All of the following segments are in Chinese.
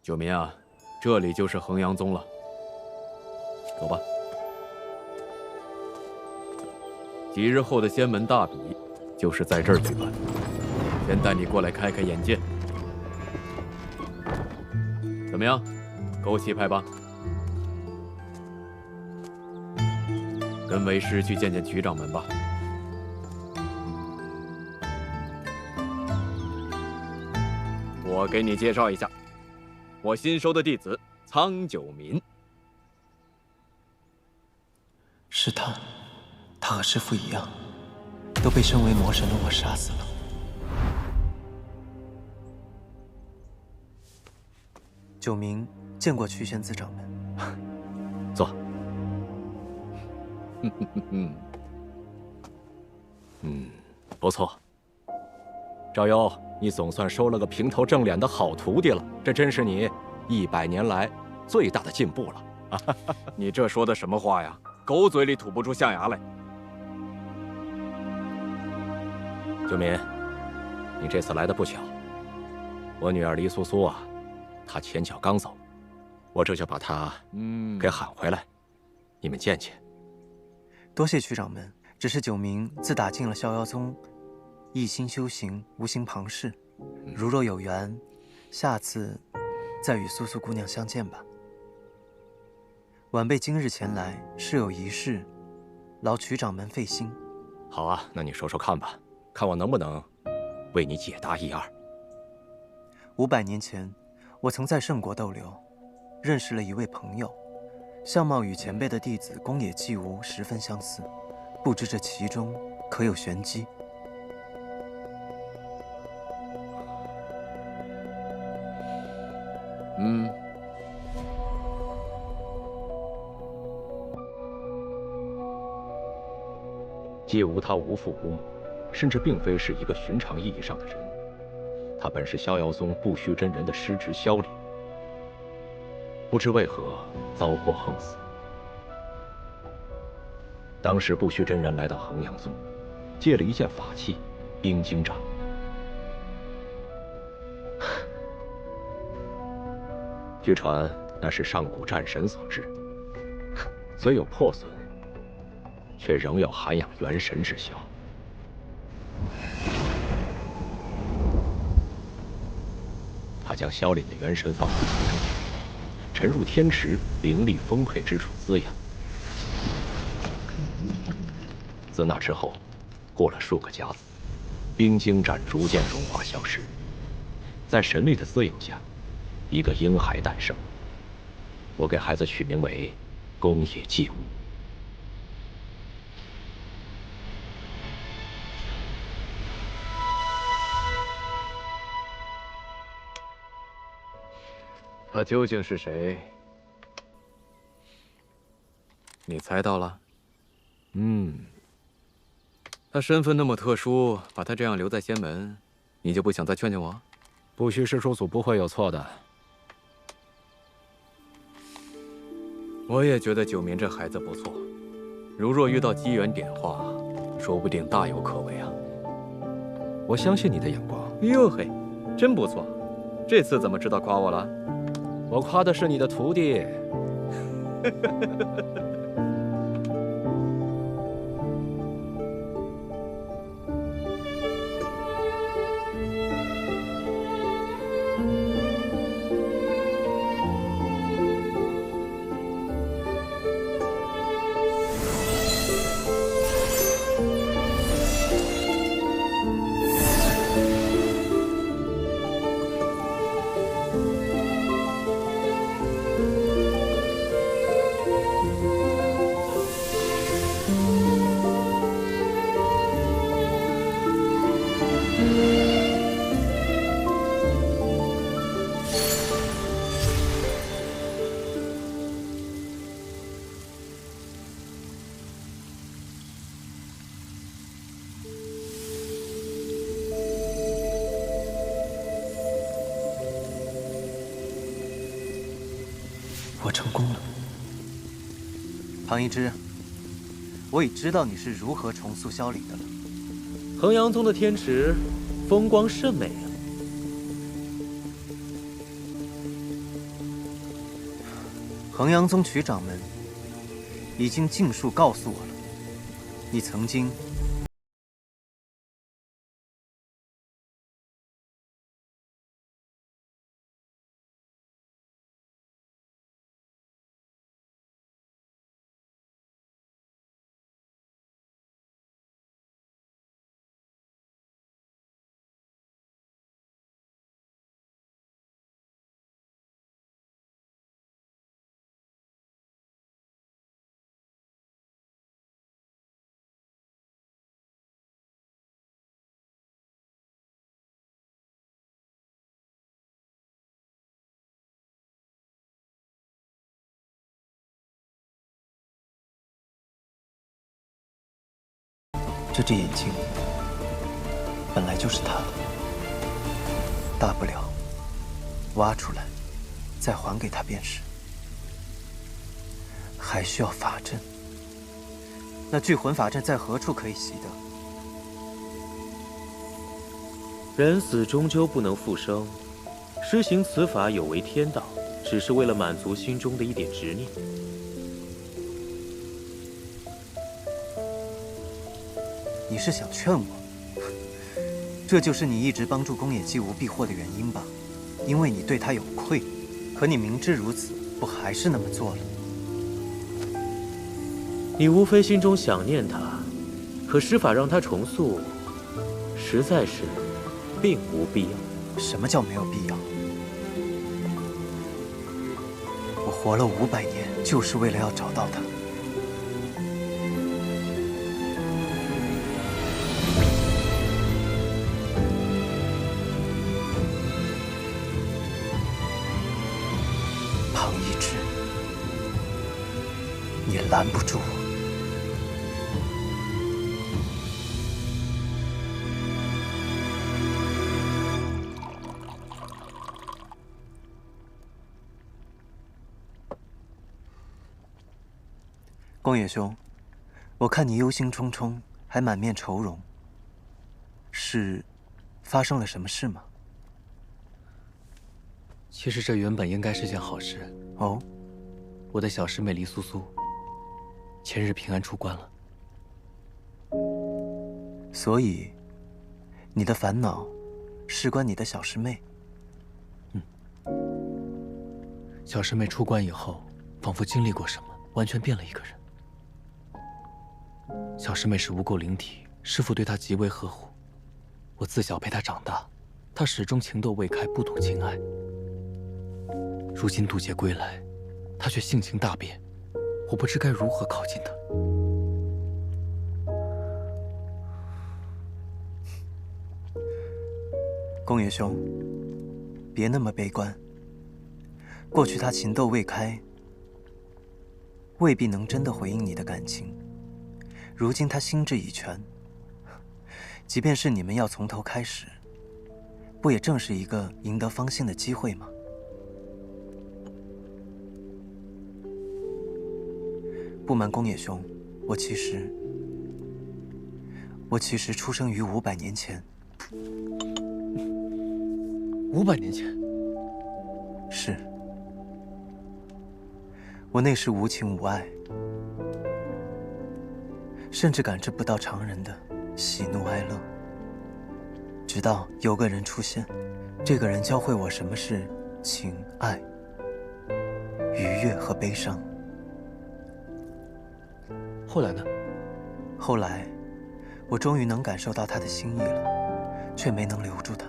九民啊，这里就是衡阳宗了。走吧。几日后的仙门大比，就是在这儿举办。先带你过来开开眼界。怎么样，够气派吧？跟为师去见见曲掌门吧。我给你介绍一下，我新收的弟子苍九民。是他，他和师父一样，都被身为魔神的我杀死了。九明见过曲仙子掌门。坐。不错。赵优，你总算收了个平头正脸的好徒弟了，这真是你100年来最大的进步了。你这说的什么话呀？狗嘴里吐不出象牙来。九民，你这次来的不巧，我女儿黎苏苏啊，她前脚刚走，我这就把她给喊回来，你们见见。多谢曲掌门，只是九明自打进了逍遥宗，一心修行，无心旁事。如若有缘，下次再与苏苏姑娘相见吧。晚辈今日前来是有一事，劳曲掌门费心。好啊，那你说说看吧，看我能不能为你解答一二。500年前，我曾在圣国逗留，认识了一位朋友，相貌与前辈的弟子宫野纪无十分相似，不知这其中可有玄机？纪无他无父无母，甚至并非是一个寻常意义上的人。他本是逍遥宗不虚真人的师侄萧礼，不知为何遭祸横死。当时不虚真人来到衡阳宗，借了一件法器冰晶掌。据传那是上古战神所制，虽有破损，却仍有涵养元神之效。他将萧凛的元神放入其中，沉入天池灵力丰沛之处滋养。自那之后，过了数个甲子，冰晶盏逐渐融化消失，在神力的滋养下，一个婴孩诞生。我给孩子取名为宫野纪无。他究竟是谁？你猜到了？他身份那么特殊，把他这样留在仙门，你就不想再劝劝我？不虚师叔祖不会有错的。我也觉得九民这孩子不错，如若遇到机缘点化，说不定大有可为啊。我相信你的眼光。哟嘿，真不错，这次怎么知道夸我了？我夸的是你的徒弟。我成功了。唐一之，我已知道你是如何重塑萧凛的了。衡阳宗的天池风光甚美啊！衡阳宗曲掌门已经尽数告诉我了，你曾经这只眼睛本来就是他的，大不了挖出来再还给他便是。还需要法阵，那聚魂法阵在何处可以习得？人死终究不能复生，施行此法有违天道，只是为了满足心中的一点执念。你是想劝我？这就是你一直帮助宫野纪无避祸的原因吧？因为你对他有愧，可你明知如此，不还是那么做了？你无非心中想念他，可施法让他重塑，实在是并无必要。什么叫没有必要？我活了500年，就是为了要找到他。庞一之，你拦不住我。宫野兄，我看你忧心忡忡，还满面愁容，是发生了什么事吗？其实这原本应该是件好事。哦，我的小师妹黎苏苏，前日平安出关了。所以，你的烦恼事关你的小师妹。小师妹出关以后，仿佛经历过什么，完全变了一个人。小师妹是无垢灵体，师父对她极为呵护。我自小陪她长大，她始终情窦未开，不懂情爱。如今渡劫归来，她却性情大变，我不知该如何靠近她。宫野兄，别那么悲观。过去她情窦未开，未必能真的回应你的感情。如今她心智已全，即便是你们要从头开始，不也正是一个赢得芳心的机会吗？不瞒宫野兄，我其实出生于500年前。500年前，是。我那时无情无爱，甚至感知不到常人的喜怒哀乐。直到有个人出现，这个人教会我什么是情爱、愉悦和悲伤。后来呢？后来，我终于能感受到他的心意了，却没能留住他，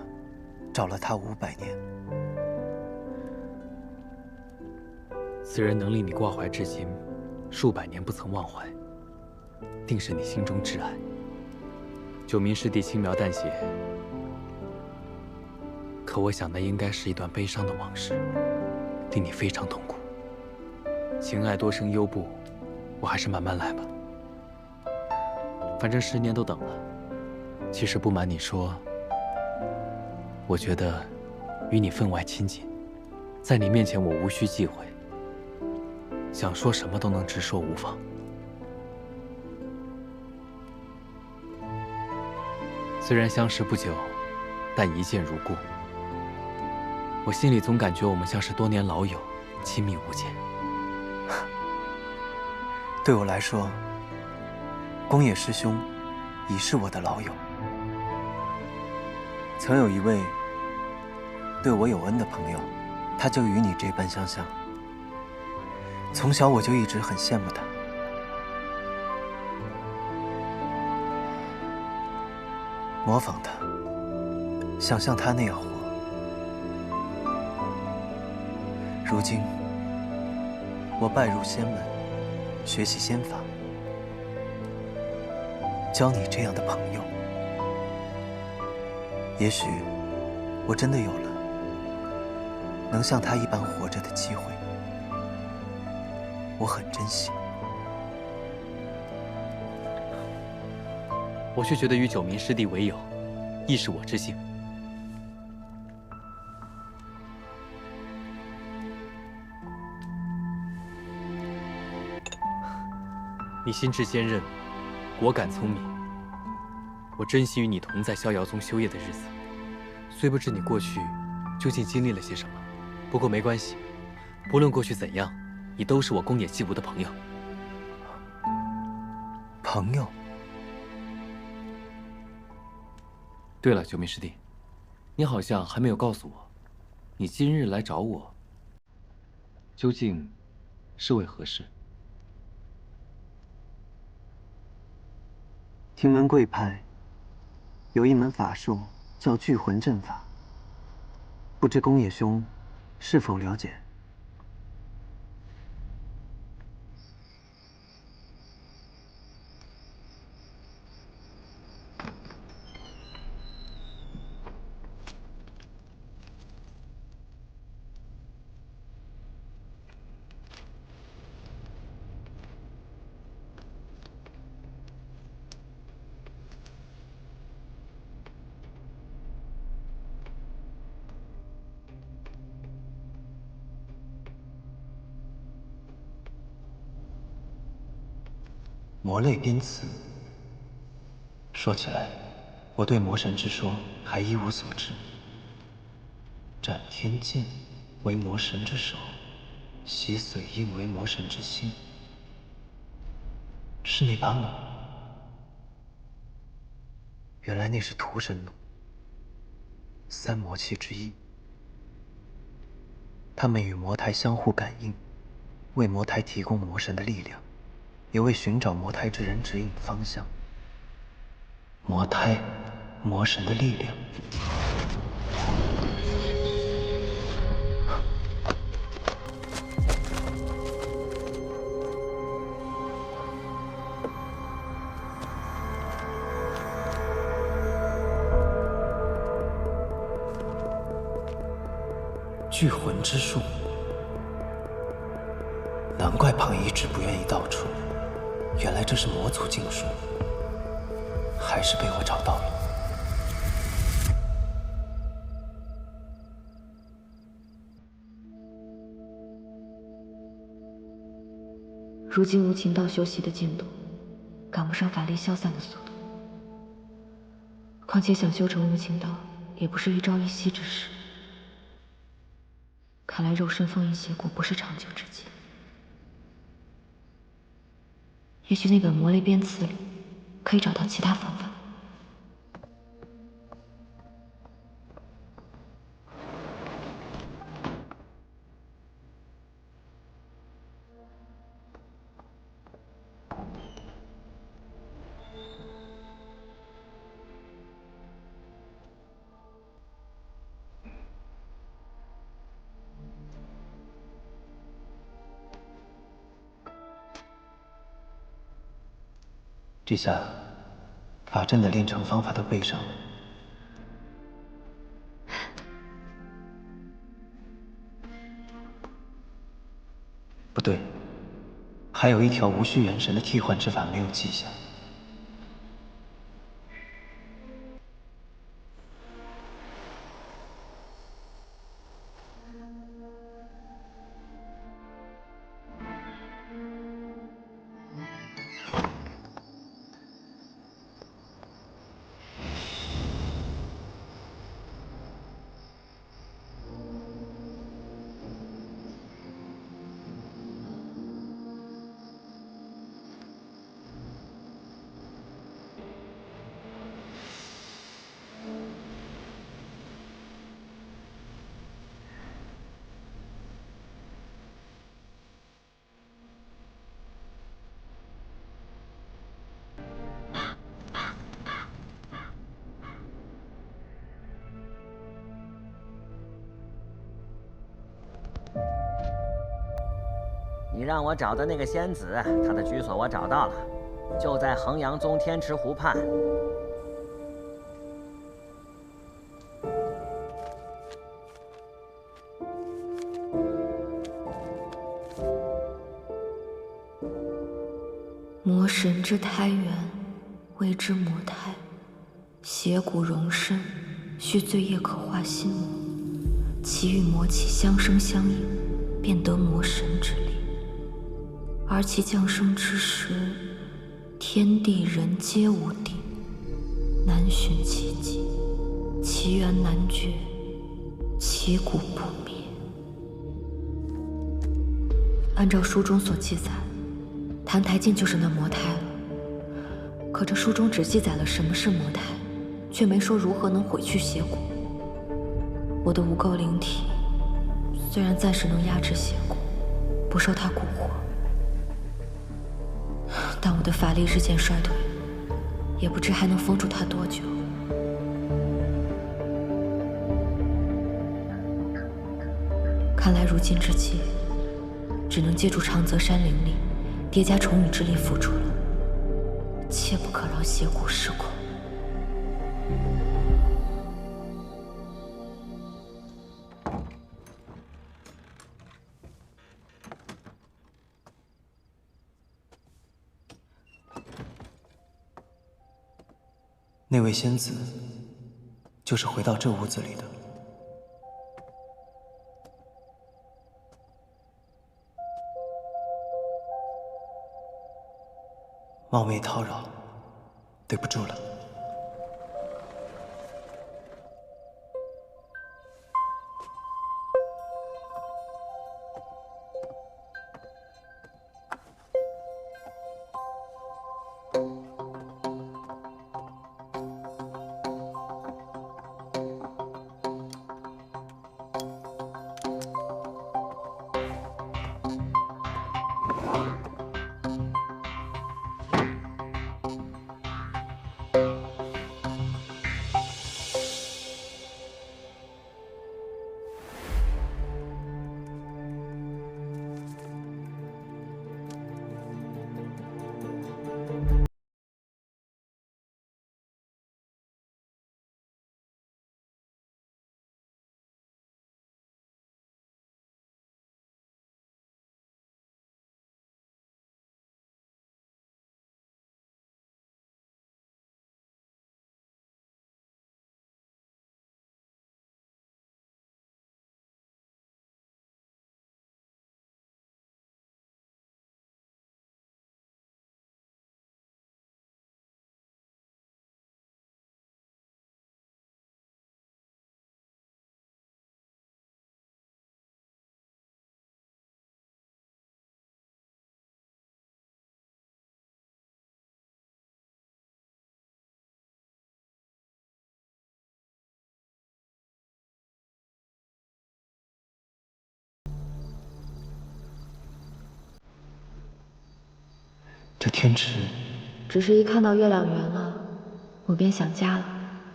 找了他500年。此人能令你挂怀至今，数百年不曾忘怀，定是你心中挚爱。九明师弟轻描淡写，可我想那应该是一段悲伤的往事，令你非常痛苦。情爱多生忧怖，我还是慢慢来吧。反正10年都等了。其实不瞒你说，我觉得与你分外亲近，在你面前我无需忌讳，想说什么都能直说无妨。虽然相识不久，但一见如故。我心里总感觉我们像是多年老友，亲密无间。对我来说，宫野师兄已是我的老友。曾有一位对我有恩的朋友，他就与你这般相像。从小我就一直很羡慕他。模仿他，想像他那样活。如今，我拜入仙门，学习仙法，交你这样的朋友。也许，我真的有了能像他一般活着的机会，我很珍惜。我却觉得与九名师弟为友，亦是我之幸。你心智坚韧，果敢聪明，我珍惜与你同在逍遥宗修业的日子。虽不知你过去究竟经历了些什么，不过没关系，不论过去怎样，你都是我宫野继吾的朋友。朋友。对了，九名师弟，你好像还没有告诉我，你今日来找我，究竟是为何事？听闻贵派有一门法术叫聚魂阵法，不知宫野兄是否了解？魔类编词。说起来，我对魔神之说还一无所知。斩天剑为魔神之手，洗髓印为魔神之心，是那把弩。原来那是屠神弩，三魔器之一。它们与魔胎相互感应，为魔胎提供魔神的力量，也为寻找魔胎之人指引方向。魔胎，魔神的力量。聚魂之术，难怪庞一直不愿意道出，原来这是魔族禁术，还是被我找到了。如今无情道修习的进度，赶不上法力消散的速度。况且想修成无情道，也不是一朝一夕之事。看来肉身封印邪果不是长久之计。也许那本魔类编词里可以找到其他方法。这下，法阵的炼成方法都背上了。不对，还有一条无需元神的替换之法没有记下。你让我找的那个仙子，她的居所我找到了，就在衡阳宗天池湖畔。魔神之胎源，谓之魔胎。邪骨容身，须罪业可化心魔。其与魔气相生相应，便得魔神之力。而其降生之时，天地人皆无定，难寻其迹，其源难绝，其骨不灭。按照书中所记载，澹台烬就是那魔胎了。可这书中只记载了什么是魔胎，却没说如何能毁去邪骨。我的无垢灵体虽然暂时能压制邪骨，不受它蛊惑，但我的法力日渐衰退，也不知还能封住它多久。看来如今之计，只能借助长泽山灵力叠加重羽之力辅助了，切不可让邪骨失控。那位仙子，就是回到这屋子里的。冒昧叨扰，对不住了。这天池，只是一看到月亮圆了，我便想家了。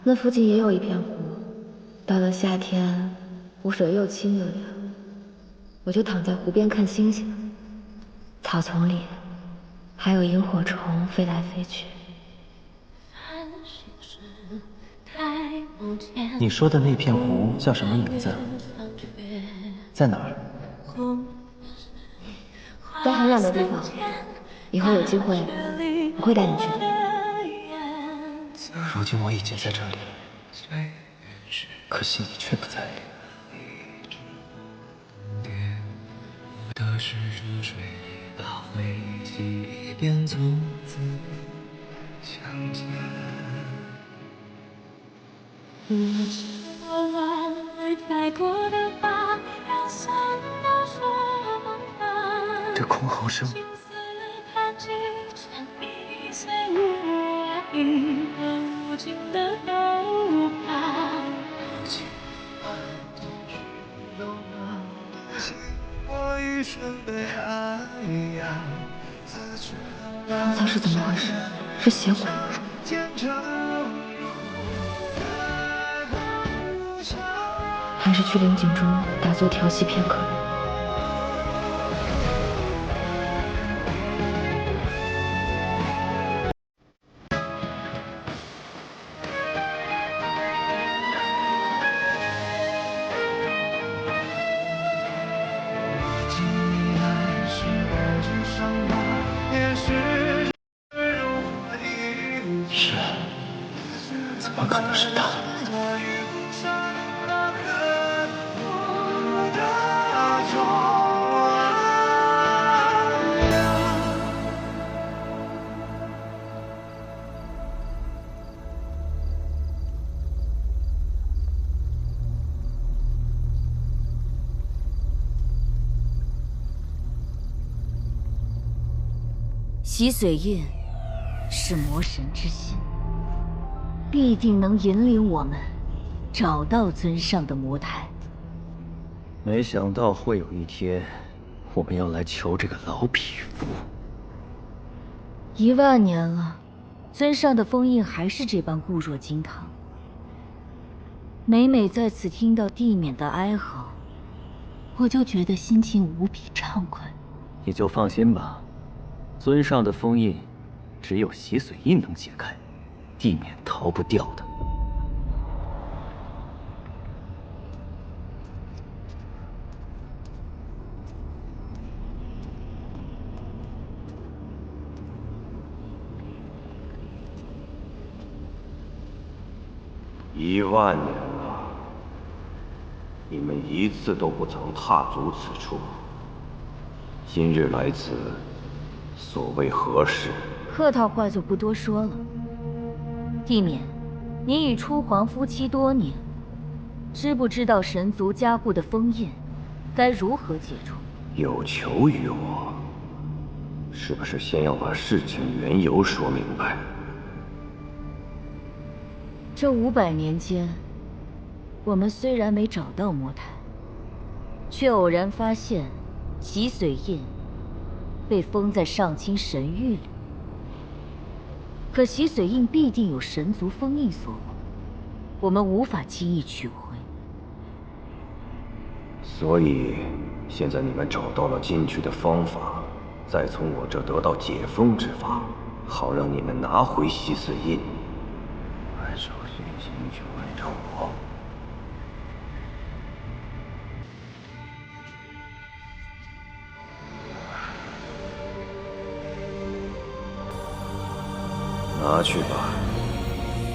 那附近也有一片湖，到了夏天，湖水又清又凉，我就躺在湖边看星星。草丛里还有萤火虫飞来飞去。你说的那片湖叫什么名字？在哪儿？在很远的地方，以后有机会我会带你去的。如今我已经在这里了，可惜你却不在。这空吼声，刚才是怎么回事？是邪鬼？还是去灵井中打坐调息片刻？洗髓印是魔神之心，必定能引领我们找到尊上的魔胎。没想到会有一天，我们要来求这个老匹夫。10000年了，尊上的封印还是这般固若金汤。每每在此听到地冕的哀嚎，我就觉得心情无比畅快。你就放心吧，尊上的封印，只有洗髓印能解开，地冕逃不掉的。10000年了，你们一次都不曾踏足此处。今日来此，所谓何事？客套话就不多说了。地冕，你与初皇夫妻多年，知不知道神族加固的封印该如何解除？有求于我，是不是先要把事情缘由说明白？这500年间，我们虽然没找到魔胎，却偶然发现洗髓印被封在上清神域里。可洗髓印必定有神族封印所护，我们无法轻易取回。所以，现在你们找到了进去的方法，再从我这得到解封之法，好让你们拿回洗髓印。按手续请求按照我。拿去吧，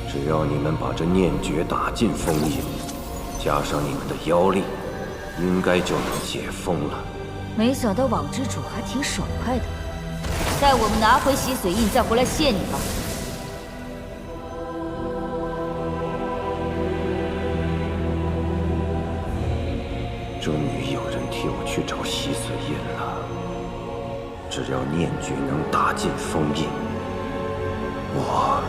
只要你们把这念诀打进封印，加上你们的妖力，应该就能解封了。没想到网之主还挺爽快的，待我们拿回洗髓印再回来谢你吧。终于有人替我去找洗髓印了。只要念诀能打进封印，我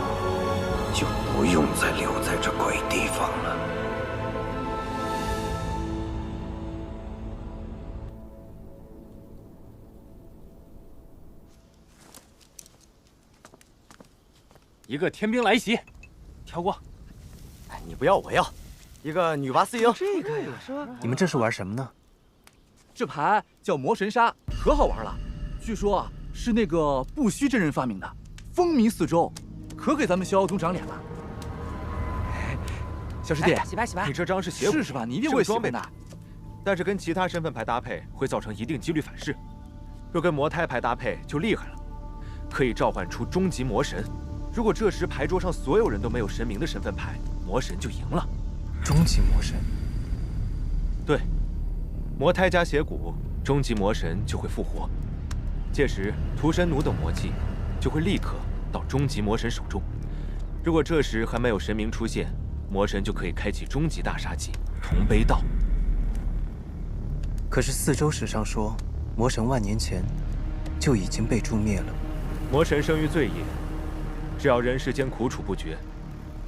就不用再留在这鬼地方了。一个天兵来袭，跳过。哎，你不要，我要。一个女娲四鹰。这个呀，你们这是玩什么呢？这牌叫魔神杀，可好玩了。据说啊，是那个不虚真人发明的，风靡四周，可给咱们逍遥宗长脸了。小师弟，洗牌洗牌，你这张是邪骨是吧？你一定会装备的。但是跟其他身份牌搭配会造成一定几率反噬。若跟魔胎牌搭配就厉害了，可以召唤出终极魔神。如果这时牌桌上所有人都没有神明的身份牌，魔神就赢了。终极魔神。对，魔胎加邪骨，终极魔神就会复活。届时屠神弩等魔技就会立刻到终极魔神手中。如果这时还没有神明出现，魔神就可以开启终极大杀技重悲道。可是四周史上说，魔神万年前就已经被诛灭了。魔神生于罪业，只要人世间苦楚不绝，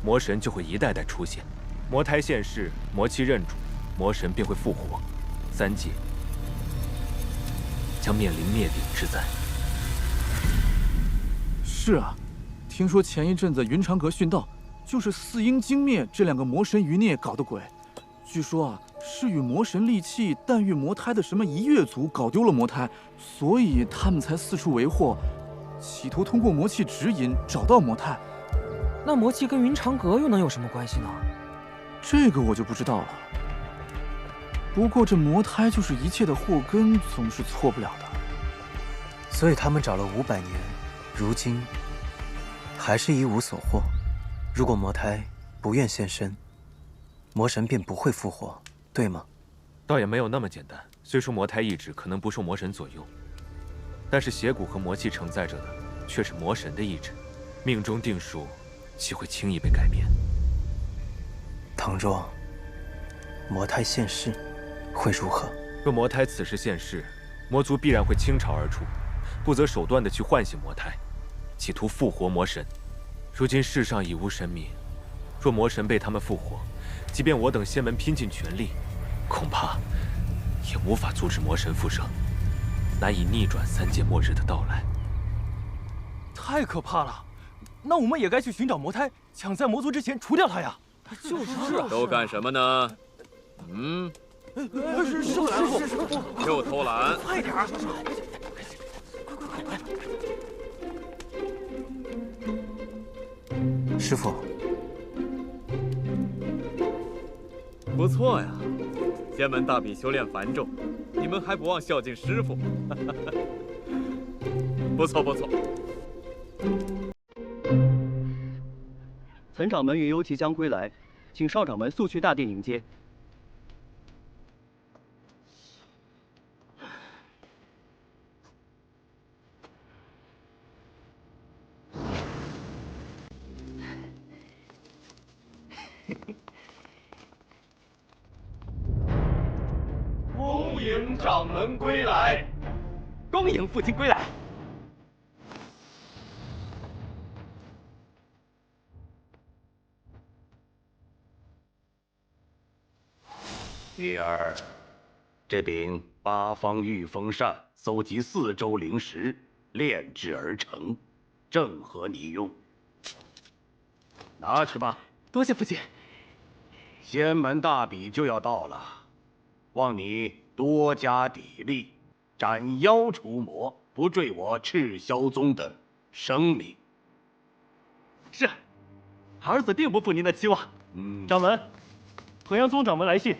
魔神就会一代代出现。魔胎现世，魔气认主，魔神便会复活。3界将面临灭顶之灾。是啊，听说前一阵子云长阁殉道，就是四鹰惊灭这2个魔神余孽搞的鬼。据说啊，是与魔神利器诞育魔胎的什么一月族搞丢了魔胎，所以他们才四处为祸，企图通过魔气指引找到魔胎。那魔气跟云长阁又能有什么关系呢？这个我就不知道了。不过这魔胎就是一切的祸根，总是错不了的。所以他们找了500年，如今还是一无所获。如果魔胎不愿现身，魔神便不会复活，对吗？倒也没有那么简单。虽说魔胎意志可能不受魔神左右，但是邪骨和魔气承载着的却是魔神的意志，命中定数岂会轻易被改变？倘若魔胎现世，会如何？若魔胎此时现世，魔族必然会倾巢而出，不择手段地去唤醒魔胎，企图复活魔神。如今世上已无神明，若魔神被他们复活，即便我等仙门拼尽全力，恐怕也无法阻止魔神复生，难以逆转3界末日的到来。太可怕了！那我们也该去寻找魔胎，抢在魔族之前除掉他呀！就是都干什么呢？师傅，又偷懒！快点儿！师傅，不错呀，仙门大比修炼繁重，你们还不忘孝敬师傅。不错不错。岑掌门云游即将归来，请少掌门速去大殿迎接。恭迎掌门归来，恭迎父亲归来。女儿，这柄八方御风扇搜集4周灵石炼制而成，正合你用。拿去吧。多谢父亲。仙门大比就要到了，望你多加砥砺，斩妖除魔，不坠我赤霄宗的生命。是，儿子定不负您的期望。掌门，衡阳宗掌门来信。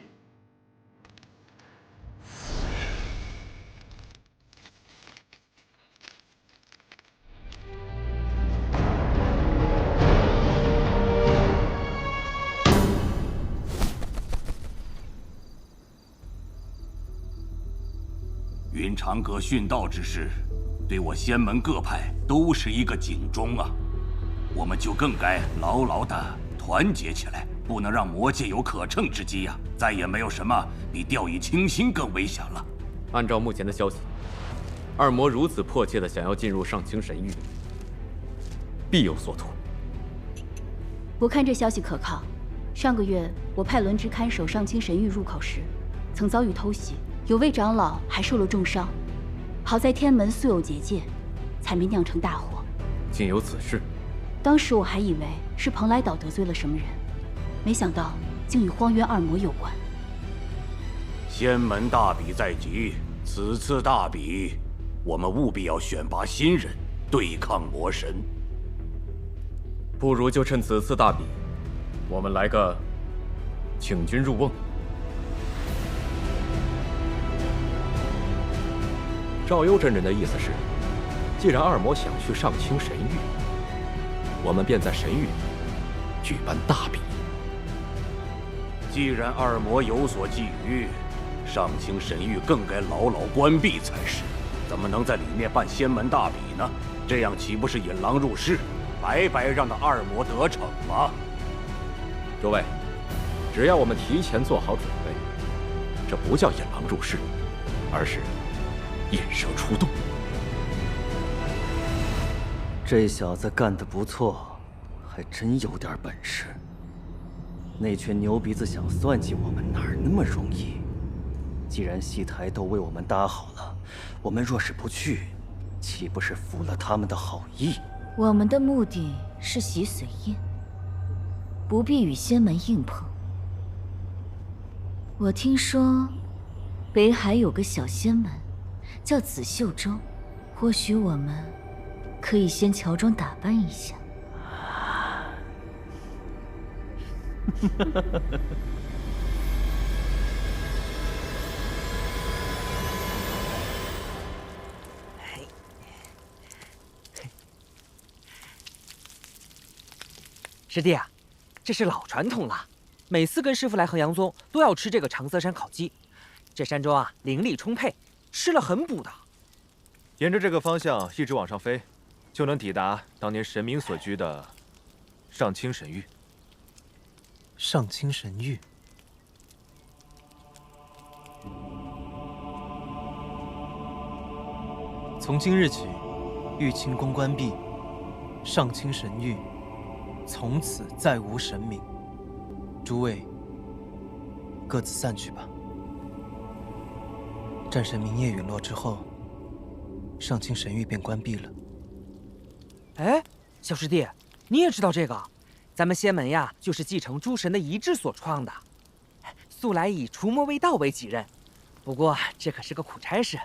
云长阁殉道之事，对我仙门各派都是一个警钟啊！我们就更该牢牢地团结起来，不能让魔界有可乘之机呀！再也没有什么比掉以轻心更危险了。按照目前的消息，二魔如此迫切地想要进入上清神域，必有所图。不看这消息可靠。上个月我派轮值看守上清神域入口时，曾遭遇偷袭。有位长老还受了重伤，好在天门素有结界，才没酿成大祸。竟有此事？当时我还以为是蓬莱岛得罪了什么人，没想到竟与荒渊二魔有关。仙门大比在即，此次大比，我们务必要选拔新人对抗魔神。不如就趁此次大比，我们来个请君入瓮。赵幽真人的意思是，既然二魔想去上清神域，我们便在神域举办大比。既然二魔有所觊觎，上清神域更该牢牢关闭才是。怎么能在里面办仙门大比呢？这样岂不是引狼入室，白白让那二魔得逞吗？诸位，只要我们提前做好准备，这不叫引狼入室，而是引蛇出洞。这小子干得不错，还真有点本事。那群牛鼻子想算计我们，哪儿那么容易？既然戏台都为我们搭好了，我们若是不去，岂不是负了他们的好意？我们的目的是洗髓印，不必与仙门硬碰。我听说北海有个小仙门，叫紫袖州，或许我们可以先乔装打扮一下。师弟啊，这是老传统了，每次跟师傅来衡阳宗都要吃这个长色山烤鸡。这山中啊，灵力充沛，吃了很补的。沿着这个方向一直往上飞，就能抵达当年神明所居的上清神域。上清神域。从今日起，玉清宫关闭，上清神域从此再无神明。诸位各自散去吧。战神明夜陨落之后，上清神域便关闭了。哎，小师弟，你也知道这个？咱们仙门呀，就是继承诸神的遗志所创的，素来以除魔卫道为己任。不过这可是个苦差事。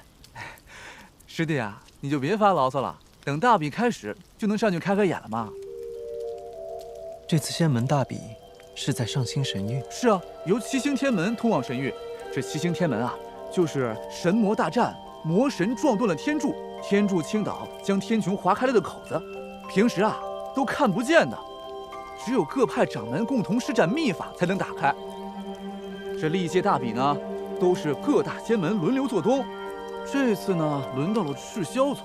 师弟啊，你就别发牢骚了，等大比开始就能上去开眼了嘛。这次仙门大比是在上清神域？是啊，由七星天门通往神域。这七星天门啊，就是神魔大战，魔神撞断了天柱，天柱倾倒，将天穹划开了的口子，平时啊都看不见的，只有各派掌门共同施展秘法才能打开。这历届大比呢，都是各大仙门轮流做东。这次呢，轮到了赤霄宗，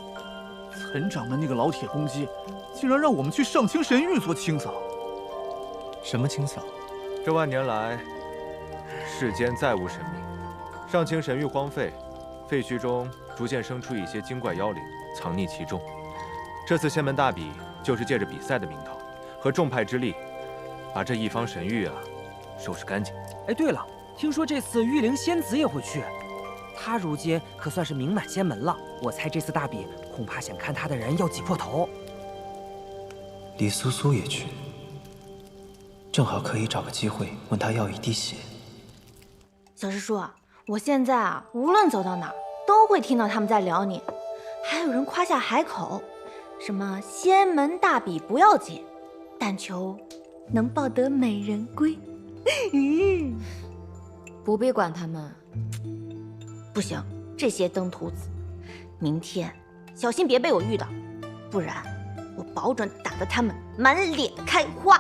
岑掌门那个老铁公鸡，竟然让我们去上清神域做清扫。什么清扫？这万年来，世间再无神明，上清神域荒废，废墟中逐渐生出一些精怪妖灵，藏匿其中。这次仙门大比，就是借着比赛的名头，和众派之力，把这一方神域啊收拾干净。哎，对了，听说这次玉灵仙子也会去。他如今可算是名满仙门了，我猜这次大比恐怕想看他的人要挤破头。李苏苏也去，正好可以找个机会问他要一滴血。小师叔，我现在啊，无论走到哪儿，都会听到他们在聊你，还有人夸下海口，什么仙门大比不要紧，但求能抱得美人归。不必管他们。不行，这些登徒子，明天小心别被我遇到，不然我保准打得他们满脸开花。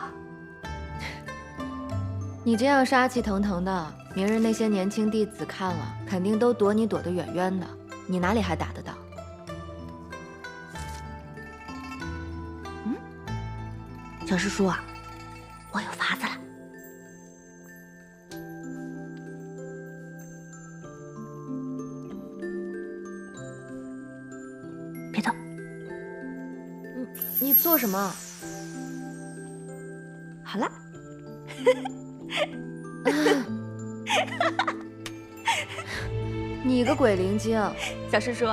你这样杀气腾腾的，明日那些年轻弟子看了，肯定都躲你躲得远远的，你哪里还打得到？小师叔啊，我有法子了。别动。你做什么？好了。你个鬼灵精！小师叔，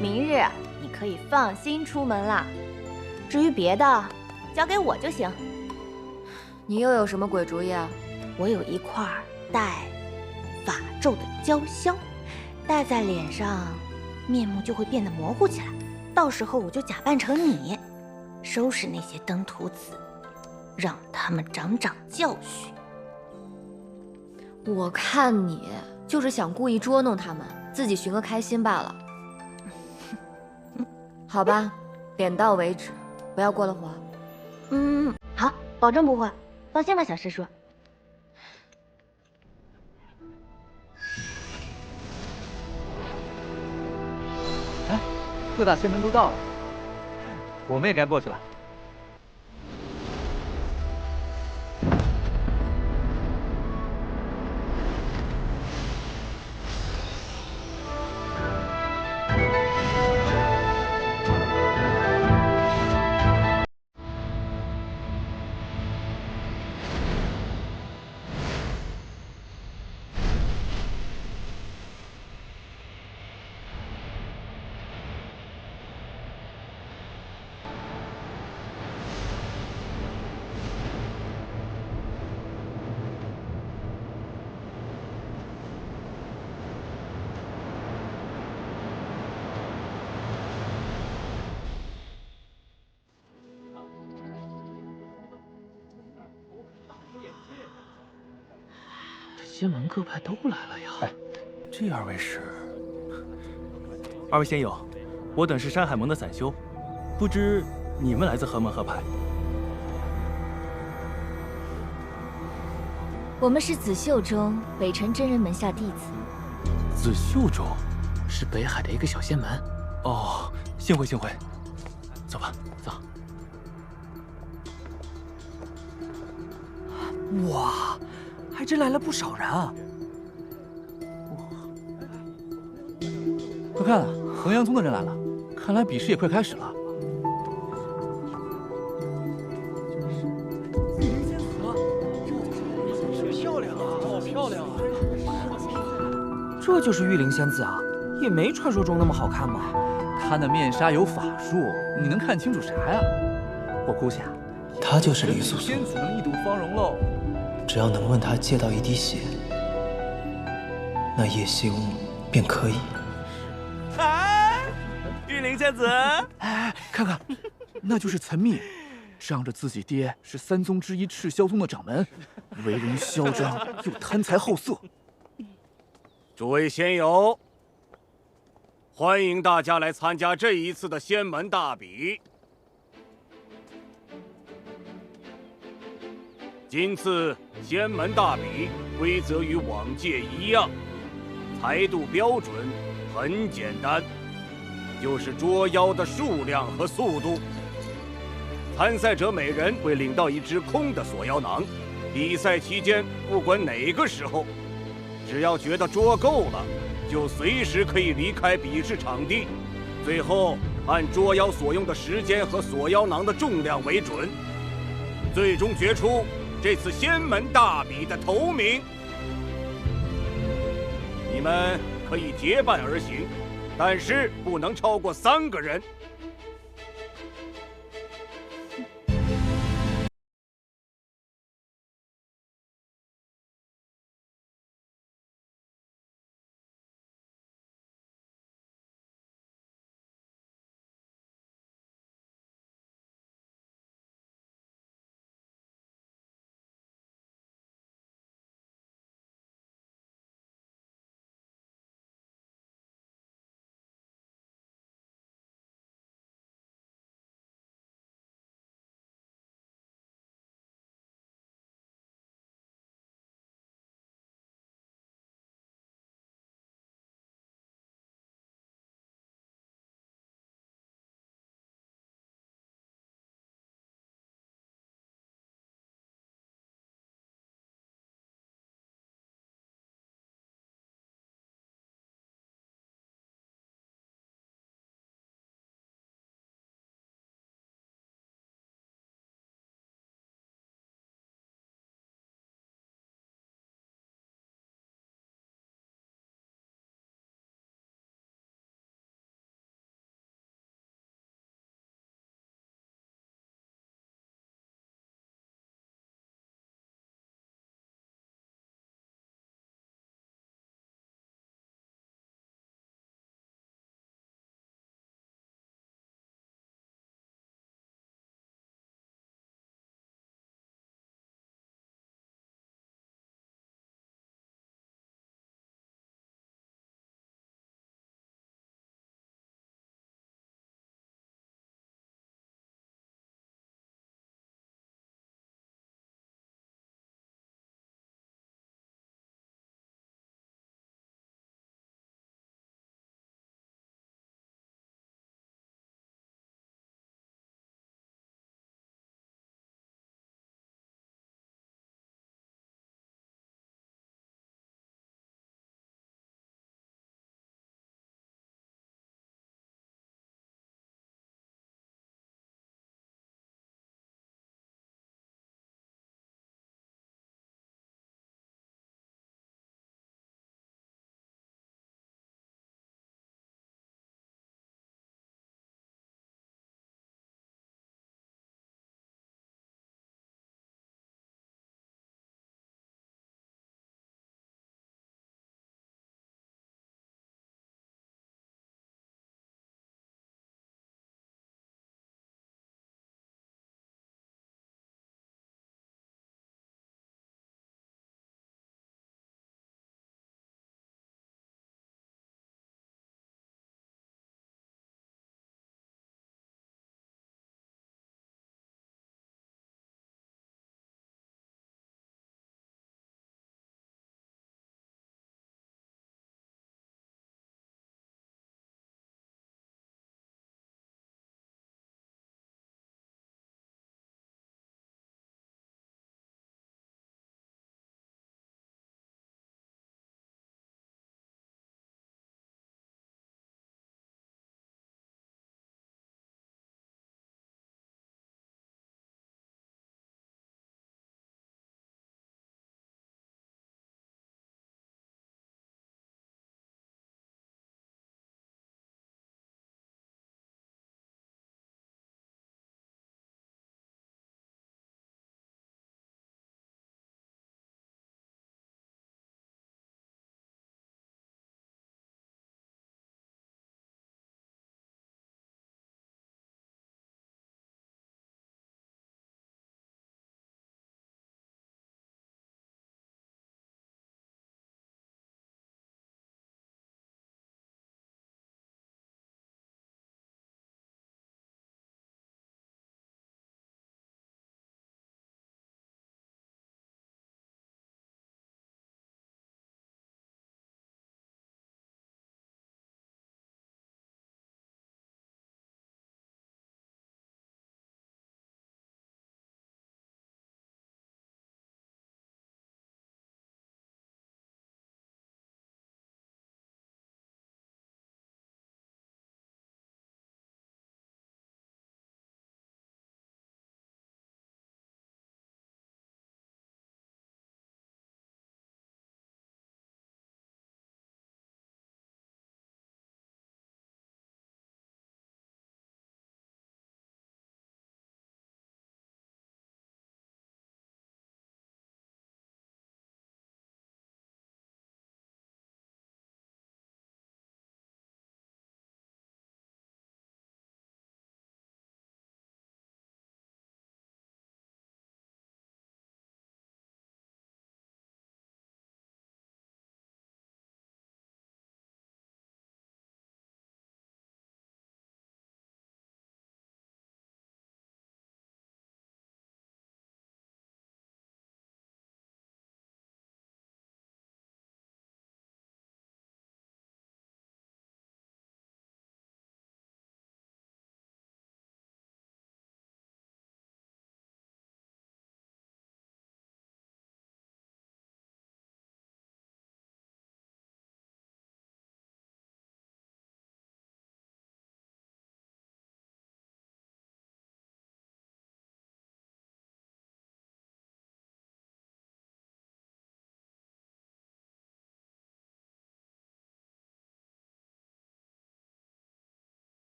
明日你可以放心出门啦。至于别的，交给我就行。你又有什么鬼主意啊？我有一块带法咒的胶香，戴在脸上，面目就会变得模糊起来。到时候我就假扮成你，收拾那些登徒子，让他们长长教训。我看你就是想故意捉弄他们，自己寻个开心罢了。好吧，点到为止，不要过了火。好，保证不会。放心吧，小师叔。哎，各大仙门都到了，我们也该过去了。仙门各派都来了呀！哎，这二位是？二位仙友，我等是山海盟的散修，不知你们来自何门何派？我们是紫袖中北辰真人门下弟子。紫袖中是北海的一个小仙门。哦，幸会幸会。走吧，走。哇！还真来了不少人啊！快看啊，衡阳宗的人来了，看来比试也快开始了。漂亮啊，好漂亮啊！这就是玉灵仙子啊，也没传说中那么好看嘛。她那面纱有法术，你能看清楚啥呀？我估计啊，她就是李素素。仙子能一睹芳容喽。只要能问她借到一滴血，那叶修便可以。玉灵仙子，哎，看看，那就是岑密，仗着自己爹是三宗之一赤霄宗的掌门，为人嚣张又贪财好色。诸位仙友，欢迎大家来参加这一次的仙门大比。今次仙门大比规则与往届一样，裁度标准很简单，就是捉妖的数量和速度。参赛者每人会领到一只空的锁妖囊，比赛期间不管哪个时候，只要觉得捉够了，就随时可以离开比试场地。最后按捉妖所用的时间和锁妖囊的重量为准，最终决出这次仙门大比的头名。你们可以结伴而行，但是不能超过3个人。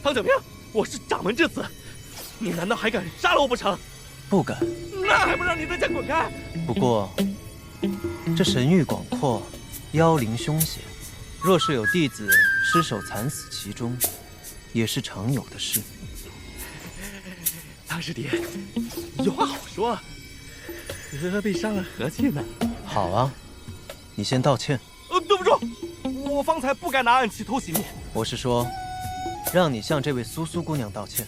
苍九明，我是掌门至此，你难道还敢杀了我不成？不敢。那还不让你在家滚开！不过，这神域广阔，妖灵凶险，若是有弟子失手惨死其中，也是常有的事。苍师弟，有话好说，何必伤了和气呢？好啊，你先道歉。对不住，我方才不该拿暗器偷袭你。我是说，让你向这位苏苏姑娘道歉。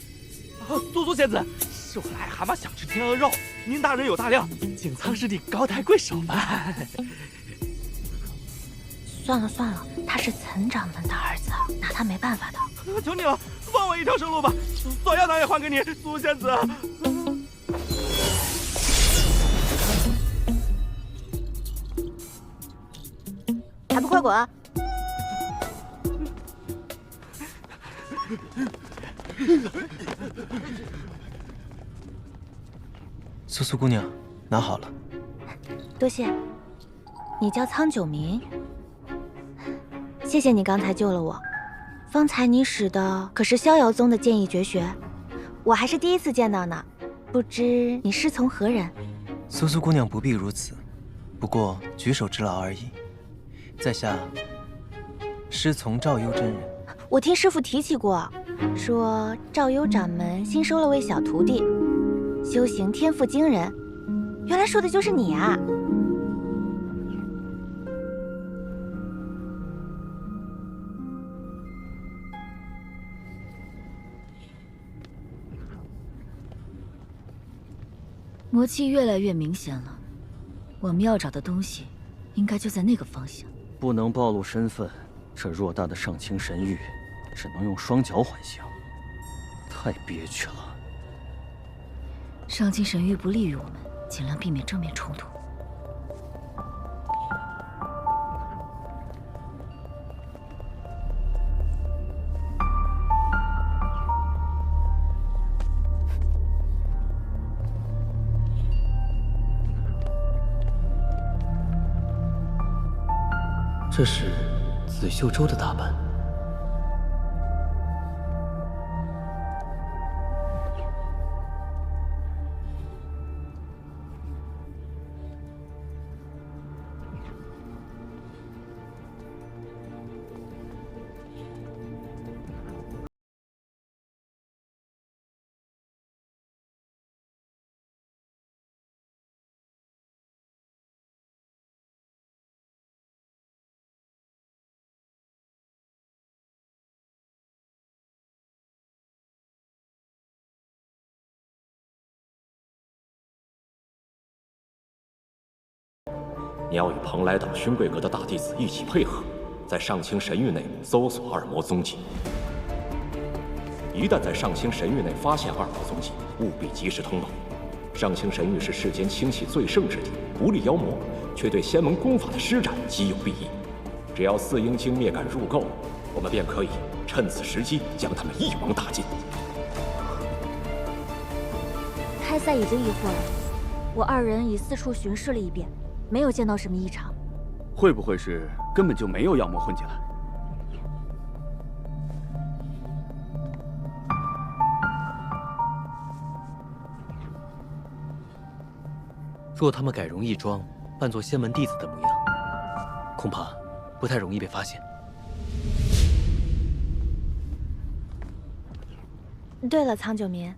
苏苏仙子，是我癞蛤蟆想吃天鹅肉，您大人有大量，请苍师弟高抬贵手吧。算了算了，他是岑掌门的儿子，拿他没办法的。求你了，放我一条生路吧，锁妖囊也还给你，苏仙子。还不快滚！苏苏姑娘，拿好了。多谢。你叫苍九明，谢谢你刚才救了我。方才你使的可是逍遥宗的剑意绝学，我还是第一次见到呢。不知你师从何人？苏苏姑娘不必如此，不过举手之劳而已。在下师从赵幽真人。我听师父提起过，说赵幽掌门新收了位小徒弟，修行天赋惊人。原来说的就是你啊！魔气越来越明显了，我们要找的东西，应该就在那个方向。不能暴露身份，这偌大的上清神域，只能用双脚还行，太憋屈了。上清神域不利于我们，尽量避免正面冲突。这是紫袖州的打扮。你要与蓬莱岛勋贵阁的大弟子一起配合，在上清神域内搜索二魔踪迹。一旦在上清神域内发现二魔踪迹，务必及时通报。上清神域是世间清气最盛之地，不利妖魔，却对仙门功法的施展极有裨益。只要四阴经灭感入够，我们便可以趁此时机将他们一网打尽。开赛已经一会儿了，我二人已四处巡视了一遍。没有见到什么异常，会不会是根本就没有妖魔混进来？若他们改容易装，扮作仙门弟子的模样，恐怕不太容易被发现。对了，苍九明，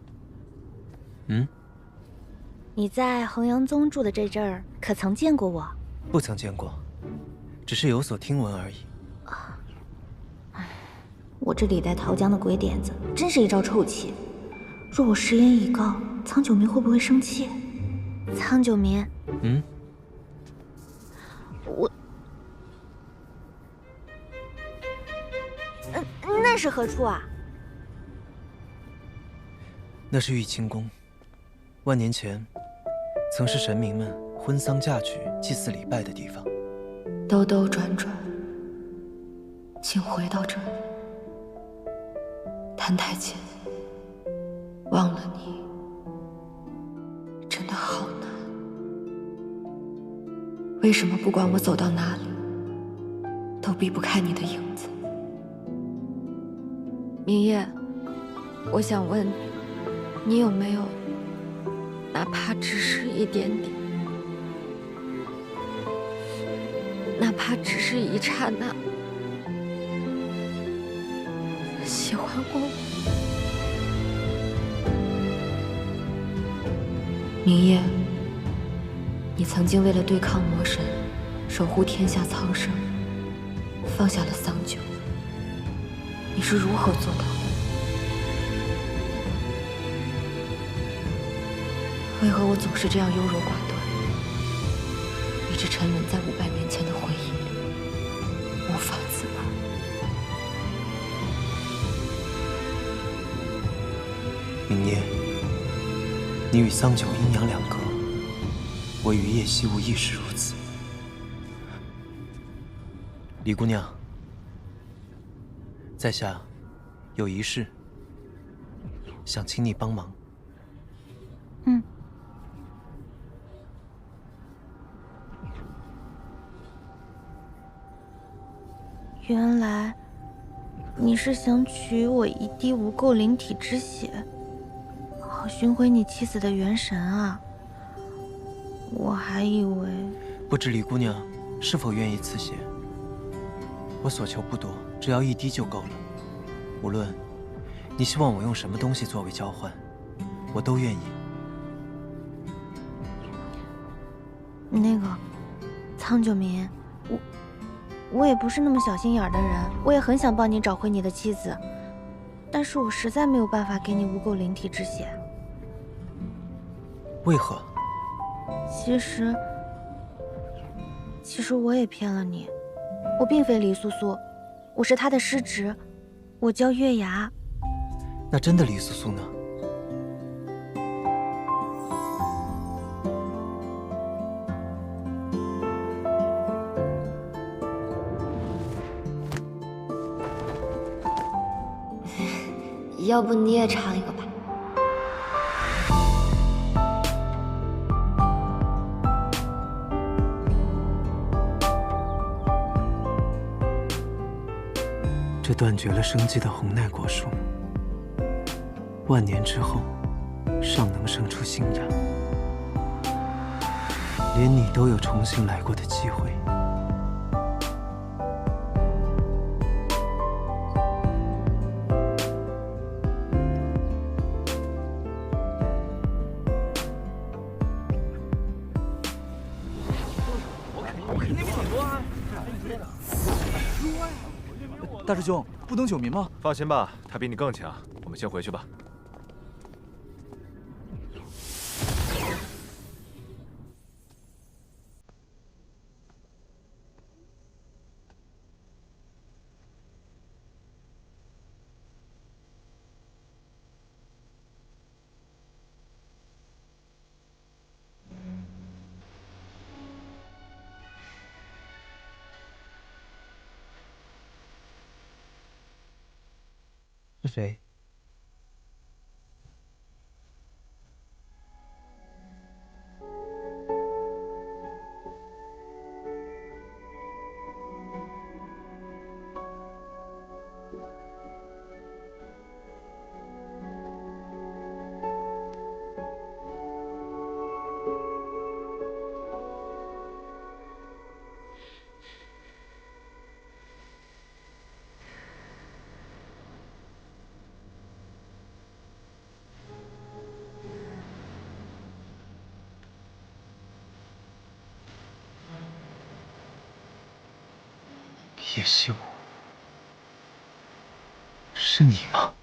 嗯，你在衡阳宗住的这阵儿，可曾见过我？不曾见过，只是有所听闻而已。我这李代桃僵的鬼点子，真是一招臭气。若我食言以告，苍九明会不会生气？苍九明，嗯，那是何处啊？那是玉清宫，万年前曾是神明们婚丧嫁娶、祭祀礼拜的地方。兜兜转转，请回到这里。谭太监，忘了你真的好难。为什么不管我走到哪里，都避不开你的影子？明夜，我想问你，你有没有哪怕只是一点点，哪怕只是一刹那，喜欢过我？明夜，你曾经为了对抗魔神，守护天下苍生，放下了桑酒，你是如何做到的？为何我总是这样优柔寡断，一直沉沦在500年前的回忆里，无法自拔？明夜，你与桑酒阴阳两隔，我与叶夕雾亦是如此。李姑娘，在下有一事，想请你帮忙。嗯。原来你是想取我一滴无垢灵体之血，好寻回你妻子的元神啊！我还以为……不知李姑娘是否愿意赐血？我所求不多，只要1滴就够了。无论你希望我用什么东西作为交换，我都愿意。那个，苍九明，我也不是那么小心眼的人，我也很想帮你找回你的妻子，但是我实在没有办法给你无垢灵体之血。为何？其实我也骗了你，我并非李素素，我是她的师侄，我叫月牙。那真的李素素呢？要不你也尝一个吧。这断绝了生机的红奈果树，万年之后，尚能生出新芽。连你都有重新来过的机会。大师兄，不等九民吗？放心吧，他比你更强。我们先回去吧。是谁？叶希武，是你吗？